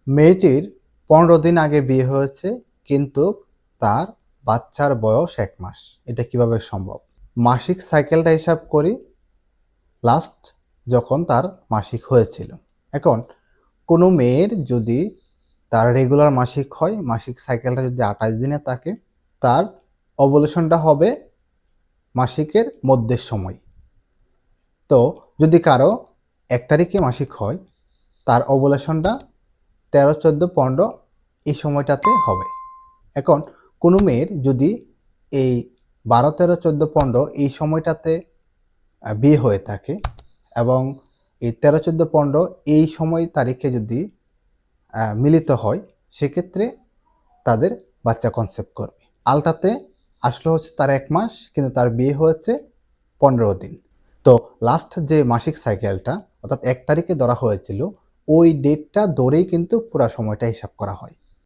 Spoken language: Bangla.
মেয়েটির ১৫ দিন আগে বিয়ে হয়েছে, কিন্তু তার বাচ্চার বয়স ১ মাস। এটা কিভাবে সম্ভব? মাসিক সাইকেলটা হিসাব করি, লাস্ট যখন তার মাসিক হয়েছিল। এখন কোনো মেয়ের যদি তার রেগুলার মাসিক হয়, মাসিক সাইকেলটা যদি ২৮ দিনে থাকে, তার ওভুলেশনটা হবে মাসিকের মধ্যের সময়। তো যদি কারো ১ তারিখে মাসিক হয়, তার ওভুলেশনটা ১৩, ১৪, ১৫ এই সময়টাতে হবে। এখন কোনো মেয়ের যদি এই ১২, ১৩, ১৪, ১৫ এই সময়টাতে বিয়ে হয়ে থাকে এবং এই ১৩, ১৪, ১৫ এই সময় তারিখে যদি মিলিত হয়, সেক্ষেত্রে তাদের বাচ্চা কনসেপ্ট করবে। আলটাতে আসলো হচ্ছে তার ১ মাস, কিন্তু তার বিয়ে হয়েছে ১৫ দিন। তো লাস্ট যে মাসিক সাইকেলটা অর্থাৎ ১ তারিখে ধরা হয়েছিল, ওই ডেটটা ধরেই কিন্তু পুরা সময়টা হিসাব করা হয়।